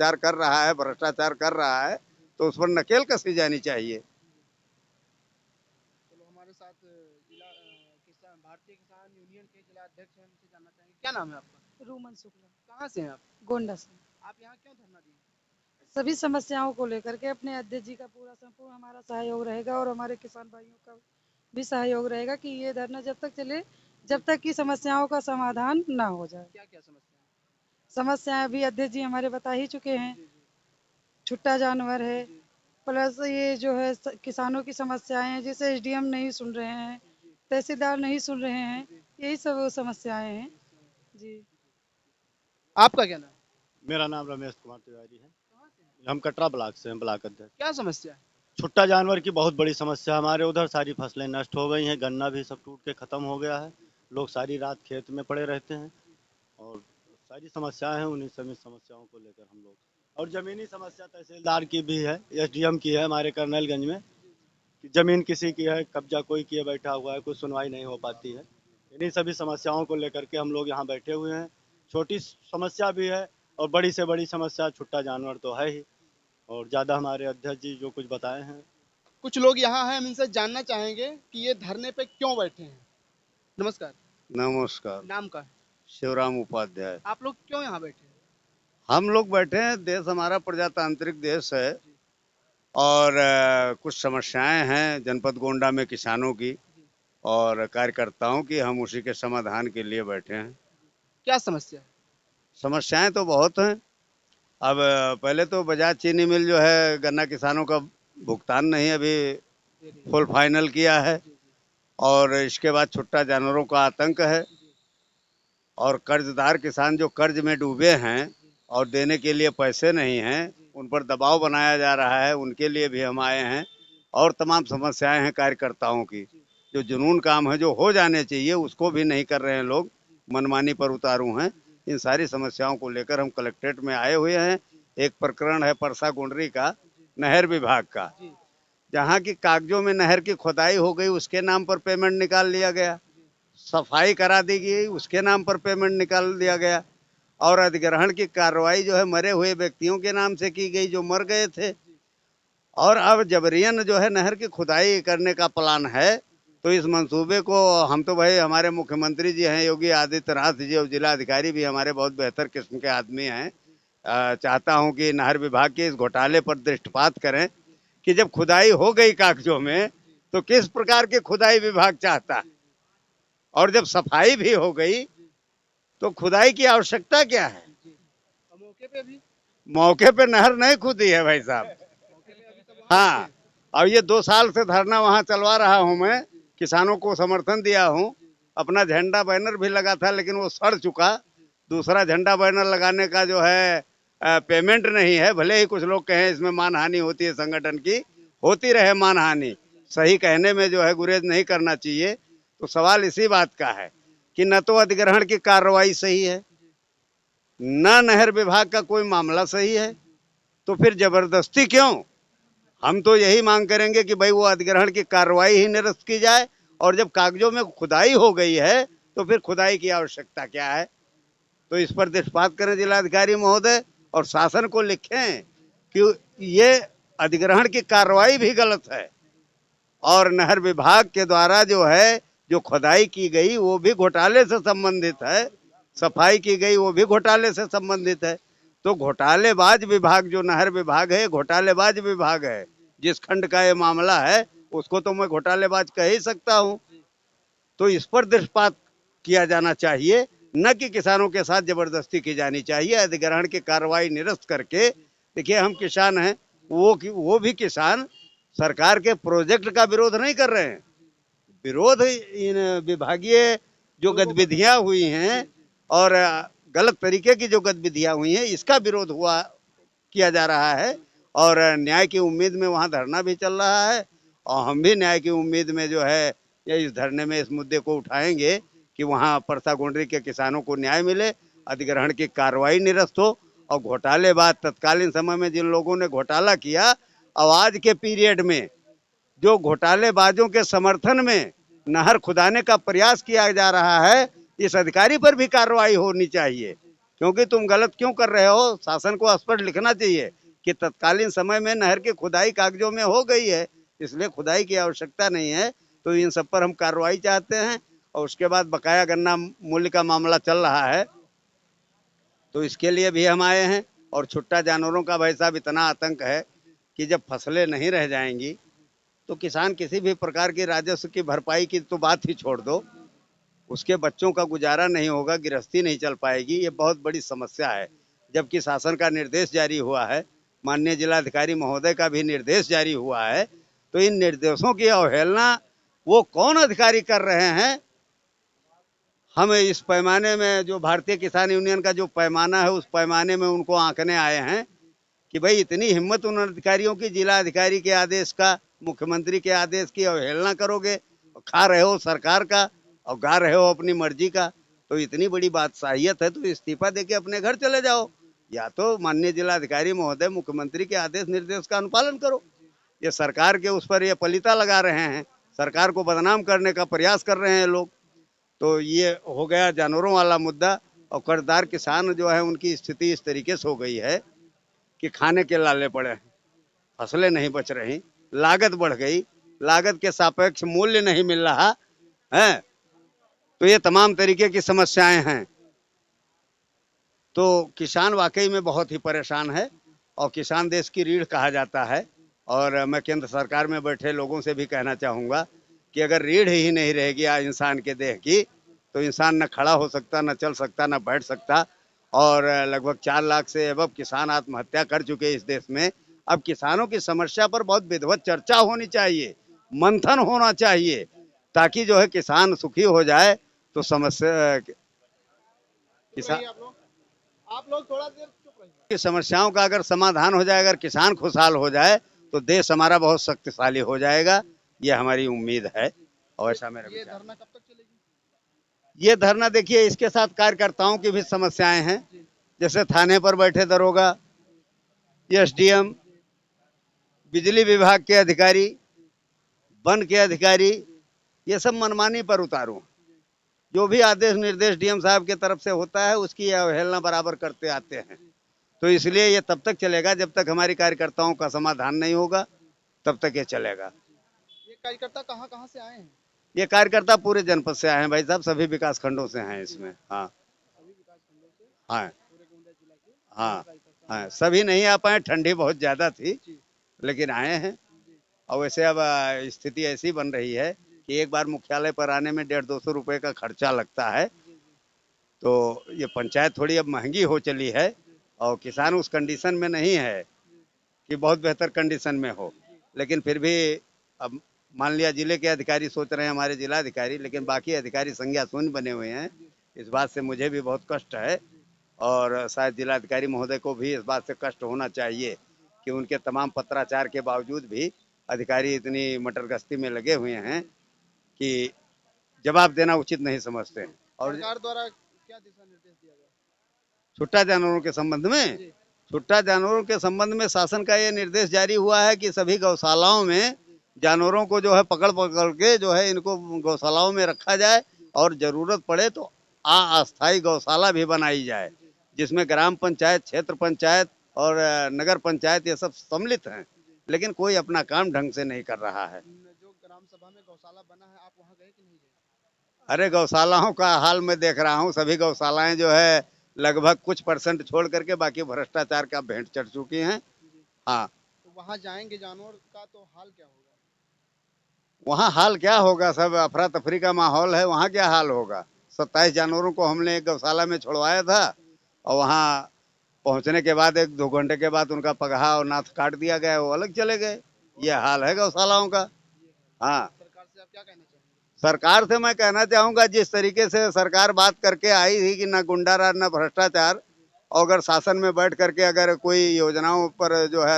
अत्याचार कर रहा है, भ्रष्टाचार कर रहा है, तो उस पर नकेल कसी जानी चाहिए। चलो हमारे साथ जिला किसान भारतीय किसान यूनियन के जिला अध्यक्ष हैं, उनसे जानना चाहेंगे। क्या नाम है आपका? रूमन शुक्ला, कहाँ से हैं आप? गोंडा से। आप यहाँ क्यों धरना दिए? सभी समस्याओं को लेकर के अपने अध्यक्ष जी का पूरा संपूर्ण हमारा सहयोग रहेगा और हमारे किसान भाइयों का भी सहयोग रहेगा कि ये धरना जब तक चले जब तक कि समस्याओं का समाधान ना हो जाए। क्या क्या समस्या है? समस्याएं अभी अध्यक्ष जी हमारे बता ही चुके हैं। जी जी छुट्टा जानवर है, जी प्लस ये जो है किसानों की समस्याएं हैं जिसे एसडीएम नहीं सुन रहे हैं, जी तहसीलदार नहीं सुन रहे हैं, जी। यही सब समस्याएं हैं जी। आपका क्या नाम? मेरा नाम रमेश कुमार तिवारी है। कहाँ से हैं? हम कटरा ब्लॉक से हैं, ब्लॉक अध्यक्ष। क्या समस्या है? छुट्टा जानवर की बहुत बड़ी समस्या हमारे उधर, सारी फसलें नष्ट हो गई हैं, गन्ना भी सब टूट के ख़त्म हो गया है, लोग सारी रात खेत में पड़े रहते हैं और सारी समस्याएं हैं। उन्हीं सभी समस्याओं को लेकर हम लोग, और ज़मीनी समस्या तहसीलदार की भी है, एसडीएम की है हमारे करनैलगंज में, कि ज़मीन किसी की है, कब्जा कोई किए बैठा हुआ है, कोई सुनवाई नहीं हो पाती है। इन्हीं सभी समस्याओं को लेकर के हम लोग यहाँ बैठे हुए हैं। छोटी समस्या भी है और बड़ी से बड़ी समस्या छुट्टा जानवर तो है ही, और ज़्यादा हमारे अध्यक्ष जी जो कुछ बताए हैं। कुछ लोग यहाँ हैं, हम इनसे जानना चाहेंगे कि ये धरने पे क्यों बैठे हैं। नमस्कार। नमस्कार। नाम का है? शिवराम उपाध्याय। आप लोग क्यों यहाँ बैठे हैं? हम लोग बैठे हैं, देश हमारा प्रजातांत्रिक देश है जी और कुछ समस्याएं हैं जनपद गोंडा में किसानों की जी। और कार्यकर्ताओं की, हम उसी के समाधान के लिए बैठे हैं। क्या समस्या है? समस्याएं तो बहुत हैं। अब पहले तो बजाज चीनी मिल जो है गन्ना किसानों का भुगतान नहीं अभी दे रही है। फुल फाइनल किया है, जी जी और इसके बाद छुट्टा जानवरों का आतंक है, जी और कर्जदार किसान जो कर्ज में डूबे हैं जी और देने के लिए पैसे नहीं हैं, जी उन पर दबाव बनाया जा रहा है, उनके लिए भी हम आए हैं। जी और तमाम समस्याएं हैं कार्यकर्ताओं की, जी जो जुनून काम है जो हो जाने चाहिए उसको भी नहीं कर रहे हैं लोग, जी मनमानी पर उतारू हैं। जी इन सारी समस्याओं को लेकर हम कलेक्ट्रेट में आए हुए हैं। जी एक प्रकरण है परसा गुंडरी का, जी नहर विभाग का, जी जहाँ की कागजों में नहर की खुदाई हो गई, उसके नाम पर पेमेंट निकाल लिया गया, जी सफाई करा दी गई, उसके नाम पर पेमेंट निकाल दिया गया, और अधिग्रहण की कार्रवाई जो है मरे हुए व्यक्तियों के नाम से की गई जो मर गए थे। जी और अब जबरियन जो है नहर की खुदाई करने का प्लान है। तो इस मंसूबे को हम तो भाई, हमारे मुख्यमंत्री जी हैं योगी आदित्यनाथ जी, और जिला अधिकारी भी हमारे बहुत बेहतर किस्म के आदमी हैं। चाहता हूं कि नहर विभाग के इस घोटाले पर दृष्टिपात करें कि जब खुदाई हो गई कागजों में तो किस प्रकार की खुदाई विभाग चाहता है, और जब सफाई भी हो गई तो खुदाई की आवश्यकता क्या है। जी। और मौके पे भी मौके पे नहर नहीं खुदी है भाई साहब। मौके पे अभी सब वहाँ बैठे हाँ, हैं। और ये 2 साल से धरना वहाँ चलवा रहा हूँ मैं, किसानों को समर्थन दिया हूँ, अपना झंडा बैनर भी लगा था लेकिन वो सड़ चुका। दूसरा झंडा बैनर लगाने का जो है पेमेंट नहीं है। भले ही कुछ लोग कहें इसमें मानहानि होती है संगठन की, होती रहे मानहानि, सही कहने में जो है गुरेज नहीं करना चाहिए। तो सवाल इसी बात का है कि न तो अधिग्रहण की कार्रवाई सही है, न नहर विभाग का कोई मामला सही है, तो फिर जबरदस्ती क्यों। हम तो यही मांग करेंगे कि भाई वो अधिग्रहण की कार्रवाई ही निरस्त की जाए, और जब कागजों में खुदाई हो गई है तो फिर खुदाई की आवश्यकता क्या है। तो इस पर दृष्टिपात करें जिलाधिकारी महोदय, और शासन को लिखें कि ये अधिग्रहण की कार्रवाई भी गलत है, और नहर विभाग के द्वारा जो है जो खुदाई की गई वो भी घोटाले से संबंधित है, सफाई की गई वो भी घोटाले से संबंधित है। तो घोटालेबाज विभाग जो नहर विभाग है, घोटालेबाज विभाग है। जिस खंड का ये मामला है उसको तो मैं घोटालेबाज कह ही सकता हूँ। तो इस पर दृष्टिपात किया जाना चाहिए, न कि किसानों के साथ जबरदस्ती की जानी चाहिए। अधिग्रहण की कार्रवाई निरस्त करके, देखिए हम किसान हैं, वो भी किसान सरकार के प्रोजेक्ट का विरोध नहीं कर रहे हैं, विरोध इन विभागीय जो गतिविधियां हुई हैं और गलत तरीके की जो गतिविधियां हुई हैं इसका विरोध हुआ किया जा रहा है। और न्याय की उम्मीद में वहाँ धरना भी चल रहा है, और हम भी न्याय की उम्मीद में जो है ये इस धरने में इस मुद्दे को उठाएंगे कि वहाँ परसा गुंडरी के किसानों को न्याय मिले, अधिग्रहण की कार्रवाई निरस्त हो, और घोटालेबाज तत्कालीन समय में जिन लोगों ने घोटाला किया, अब आज के पीरियड में जो घोटालेबाजों के समर्थन में नहर खुदाने का प्रयास किया जा रहा है, इस अधिकारी पर भी कार्रवाई होनी चाहिए। क्योंकि तुम गलत क्यों कर रहे हो। शासन को स्पष्ट लिखना चाहिए कि तत्कालीन समय में नहर की खुदाई कागजों में हो गई है, इसलिए खुदाई की आवश्यकता नहीं है। तो इन सब पर हम कार्रवाई चाहते हैं। और उसके बाद बकाया गन्ना मूल्य का मामला चल रहा है, तो इसके लिए भी हम आए हैं। और छुट्टा जानवरों का भाई साहब इतना आतंक है कि जब फसलें नहीं रह जाएंगी तो किसान किसी भी प्रकार की राजस्व की भरपाई की तो बात ही छोड़ दो, उसके बच्चों का गुजारा नहीं होगा, गृहस्थी नहीं चल पाएगी। ये बहुत बड़ी समस्या है। जबकि शासन का निर्देश जारी हुआ है, माननीय जिलाधिकारी महोदय का भी निर्देश जारी हुआ है, तो इन निर्देशों की अवहेलना वो कौन अधिकारी कर रहे हैं। हम इस पैमाने में जो भारतीय किसान यूनियन का जो पैमाना है, उस पैमाने में उनको आंकने आए हैं कि भाई इतनी हिम्मत उन अधिकारियों की, जिला अधिकारी के आदेश का, मुख्यमंत्री के आदेश की अवहेलना करोगे। खा रहे हो सरकार का और गा रहे हो अपनी मर्जी का, तो इतनी बड़ी बादशाहियत है तो इस्तीफा देके अपने घर चले जाओ, या तो माननीय जिलाधिकारी महोदय मुख्यमंत्री के आदेश निर्देश का अनुपालन करो। ये सरकार के उस पर ये पलीता लगा रहे हैं, सरकार को बदनाम करने का प्रयास कर रहे हैं लोग। तो ये हो गया जानवरों वाला मुद्दा। और कर्जदार किसान जो है उनकी स्थिति इस तरीके से हो गई है कि खाने के लाले पड़े हैं, फसलें नहीं बच रही, लागत बढ़ गई, लागत के सापेक्ष मूल्य नहीं मिल रहा है। तो ये तमाम तरीके की समस्याएं हैं। तो किसान वाकई में बहुत ही परेशान है और किसान देश की रीढ़ कहा जाता है। और मैं केंद्र सरकार में बैठे लोगों से भी कहना चाहूँगा कि अगर रीढ़ ही नहीं रहेगी आज इंसान के देह की, तो इंसान न खड़ा हो सकता, न चल सकता, न बैठ सकता। और लगभग 4 लाख से अब किसान आत्महत्या कर चुके हैं इस देश में। अब किसानों की समस्या पर बहुत विधिवत चर्चा होनी चाहिए, मंथन होना चाहिए, ताकि जो है किसान सुखी हो जाए। तो समस्या किसान आप लोग थोड़ा देर चुप रहिए। की समस्याओं का अगर समाधान हो जाए, अगर किसान खुशहाल हो जाए, तो देश हमारा बहुत शक्तिशाली हो जाएगा। ये हमारी उम्मीद है और ऐसा मेरा ये विचार। धरना कब तक चलेगी? ये धरना देखिए, इसके साथ कार्यकर्ताओं की भी समस्याएं हैं, जैसे थाने पर बैठे दरोगा, एसडीएम, बिजली विभाग के अधिकारी, वन के अधिकारी, ये सब मनमानी पर उतारू। जो भी आदेश निर्देश डीएम साहब की तरफ से होता है उसकी अवहेलना बराबर करते आते हैं। तो इसलिए ये तब तक चलेगा जब तक हमारी कार्यकर्ताओं का समाधान नहीं होगा, तब तक ये चलेगा। ये कार्यकर्ता कहाँ कहाँ से आए हैं? ये कार्यकर्ता पूरे जनपद से आए हैं भाई साहब, सभी विकास खंडों से हैं इसमें। हाँ सभी विकास खंडों से, हाँ पूरे गोंडा जिला के हाँ कार्यकर्ता हाँ, सभी नहीं आ पाए, ठंडी बहुत ज़्यादा थी, जी लेकिन आए हैं। जी और वैसे अब स्थिति ऐसी बन रही है कि एक बार मुख्यालय पर आने में 150-200 रुपये का खर्चा लगता है। जी जी तो ये पंचायत थोड़ी अब महंगी हो चली है और किसान उस कंडीशन में नहीं है कि बहुत बेहतर कंडीशन में हो। लेकिन फिर भी अब मान लिया जिले के अधिकारी सोच रहे हैं, हमारे जिलाधिकारी, लेकिन बाकी अधिकारी संज्ञा शून्य बने हुए हैं। इस बात से मुझे भी बहुत कष्ट है और शायद जिलाधिकारी महोदय को भी इस बात से कष्ट होना चाहिए कि उनके तमाम पत्राचार के बावजूद भी अधिकारी इतनी मटरगश्ती में लगे हुए हैं कि जवाब देना उचित नहीं समझते हैं। और सरकार द्वारा क्या दिशा निर्देश दिया गया? छुट्टा जानवरों के संबंध में, जी छुट्टा जानवरों के संबंध में शासन का ये निर्देश जारी हुआ है कि सभी गौशालाओं में जानवरों को जो है पकड़ पकड़ के जो है इनको गौशालाओं में रखा जाए और जरूरत पड़े तो अस्थायी गौशाला भी बनाई जाए, जिसमें ग्राम पंचायत, क्षेत्र पंचायत और नगर पंचायत ये सब सम्मिलित हैं। लेकिन कोई अपना काम ढंग से नहीं कर रहा है। जो ग्राम सभा में गौशाला बना है, आप वहाँ गए कि नहीं गए? अरे गौशालाओं का हाल मैं देख रहा हूँ, सभी गौशालाएं जो है लगभग कुछ % छोड़ करके बाकी भ्रष्टाचार का भेंट चढ़ चुकी हैं। हाँ, तो वहाँ जाएंगे जानवर का तो हाल क्या होगा? वहाँ हाल क्या होगा, सब अफरा तफरी का माहौल है। वहाँ क्या हाल होगा? 27 जानवरों को हमने एक गौशाला में छोड़वाया था और वहाँ पहुँचने के बाद 1-2 घंटे के बाद उनका पगहा और नाथ काट दिया गया, वो अलग चले गए। ये हाल है गौशालाओं का। हाँ, सरकार से आप क्या कहना चाहेंगे? सरकार से मैं कहना चाहूँगा, जिस तरीके से सरकार बात करके आई थी कि न गुंडाराज न भ्रष्टाचार, और अगर शासन में बैठ करके अगर कोई योजनाओं पर जो है